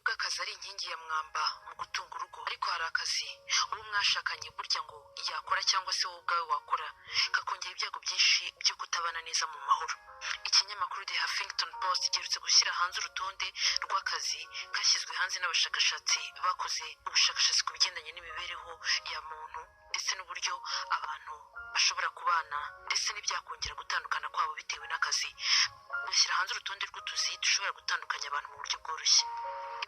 nubwo akazi ari inkingi ya mwamba mu gutunga urugo, ariko hari akazi uwo mwashakanye burya ngo yakora cyangwa se wowe ubwawe wakora kakongera ibyago byinshi byo kutabana neza mu mahoro. Ikinyamakuru The Huffington Post giherutse gushyira hanze urutonde rw'akazi kashyizwe hanze n'abashakashatsi bakoze ubushakashatsi ku bigendanye n'imibereho ya muntu ndetse n'uburyo abantu bashobora kubana ndetse n'ibyakongera gutandukana kwabo bitewe n'akazi. Bashyira hanze urutonde rw'utuzi dushobora gutandukanya abantu mu buryo bworoshye.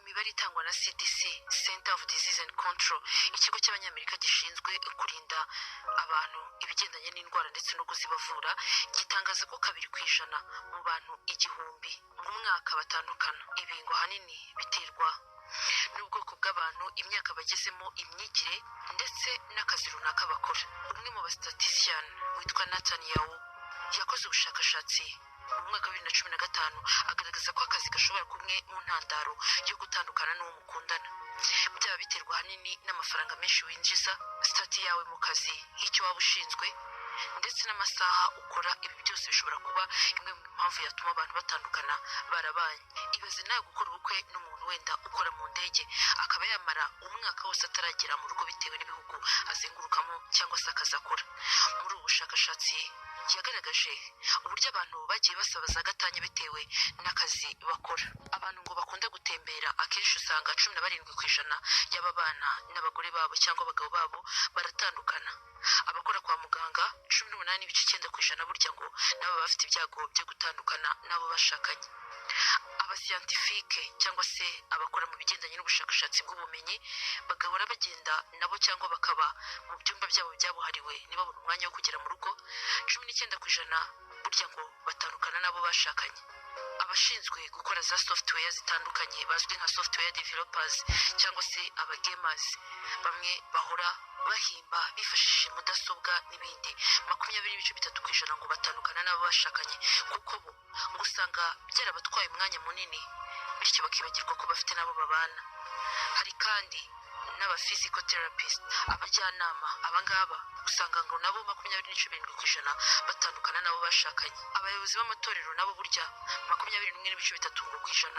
Imibare itangwa na CDC, Center of Disease and Control, ikigo cy'abanyamerika gishinzwe kurinda abantu ibigendanye n'indwara ndetse no kuzibavura, gitangaza ko 2% mu bantu 1,000 mu mwaka batandukana. Ibi ngo ahanini biterwa n'ubwoko bw'abantu, imyaka bagezemo, imyigire ndetse n'akazi runaka bakora. Umwe mu bastatistician witwa Nathan Yao yakoze ubushakashatsi mu mwaka wa 2015 agaragaza ko akazi gashobora kumwe mu ntandaro yo gutandukana n'uwo mukundana. Byaba biterwa ahanini n'amafaranga menshi winjiza, stati yawe mu kazi, icyo waba ushinzwe ndetse n'amasaha ukora. Ibi byose bishobora kuba imwe mu mpamvu yatuma abantu batandukana barabanye. Ibaze nawe gukora ubukwe n'umuntu wenda ukora mu ndege akaba yamara umwaka wose ataragera mu rugo bitewe n'ibihugu azengurukamo cyangwa se akazi akora. Muri ubu bushakashatsi yagaragaje uburyo abantu bagiye basaba za gatanya bitewe n'akazi bakora. Abantu ngo bakunda gutembera akenshi usanga 17% y'ababana n'abagore babo cyangwa abagabo babo baratandukana. Abakora kwa muganga 18.9% burya ngo nabo bafite ibyago byo gutandukana nabo bashakanye. Abasiyantifike cyangwa se abakora mu bigendanye n'ubushakashatsi bw'ubumenyi bagahora bagenda nabo cyangwa bakaba mu byumba byabo byabuhariwe ntibabone umwanya wo kugera mu rugo. 19% burya ngo batandukana nabo bashakanye. Abashinzwe gukora za software zitandukanye bazwi nka software developers cyangwa se abagamers, bamwe bahora bahimba bifashishije mudasobwa n'ibindi, 20.3% ngo batandukana nabo bashakanye kuko bo ngo usanga byarabatwaye umwanya munini bityo bakibagirwa ko bafite nabo babana. Hari kandi n'aba physical therapist, abajyanama. Abangaba usanga ngo nabo 27% batandukana nabo bashakanye. Abayobozi b'amatorero nabo burya 21.3%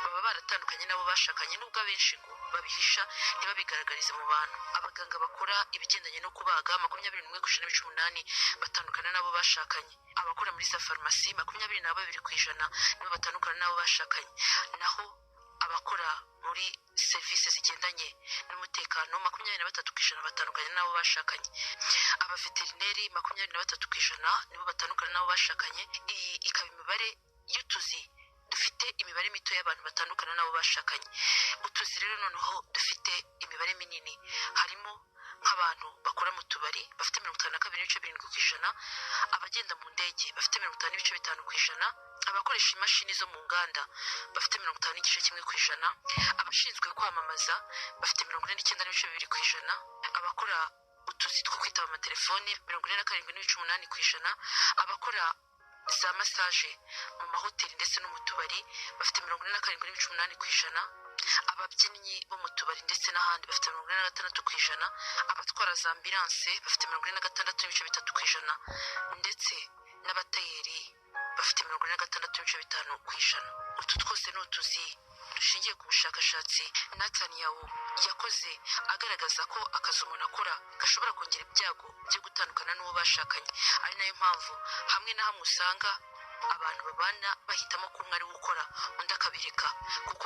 baba baratandukanye nabo bashakanye, nubwo abenshi ngo babihisha ntibabigaragarize mu bantu. Abaganga bakora ibigendanye no kubaga 21.8% batandukana nabo bashakanye. Abakora muri za farumasi 22% nibo batandukana nabo bashakanye. Naho abakora muri serivisi zigendanye n'umutekano 23% batandukanye nabo bashakanye. Abaveterineri 23% nibo batandukana nabo bashakanye. Iyi ikaba imibare y'utuzi dufite imibare mito y'abantu batandukana nabo bashakanye. Utuzi rero noneho dufite imibare minini harimo nk'abantu bakora mu tubari bafite 52.7%, abagenda mu ndege bafite 55.5%, abakoresha imashini zo mu nganda bafite 51%, abashinzwe kwamamaza bafite 49.2%, abakora utuzi two kwitaba amatelefoni 47.8%, abakora za massage mu mahoteli ndetse no mu tubari bafite 47.8%, ababyinnyi bo mu tubari ndetse n'ahandi bafite 46%, abatwara za ambulance bafite 46.3%, ndetse n'abatayeri bafite 46.5%. Utu twose ni utuzi dushingiye ku bushakashatsi Nathan Yao yakoze agaragaza ko akazi umuntu akora gashobora kongera ibyago byo gutandukana n'uwo bashakanye. Ari nayo mpamvu hamwe na hamwe usanga abantu babana bahitamo ko umwe ari gukora undi akabireka, kuko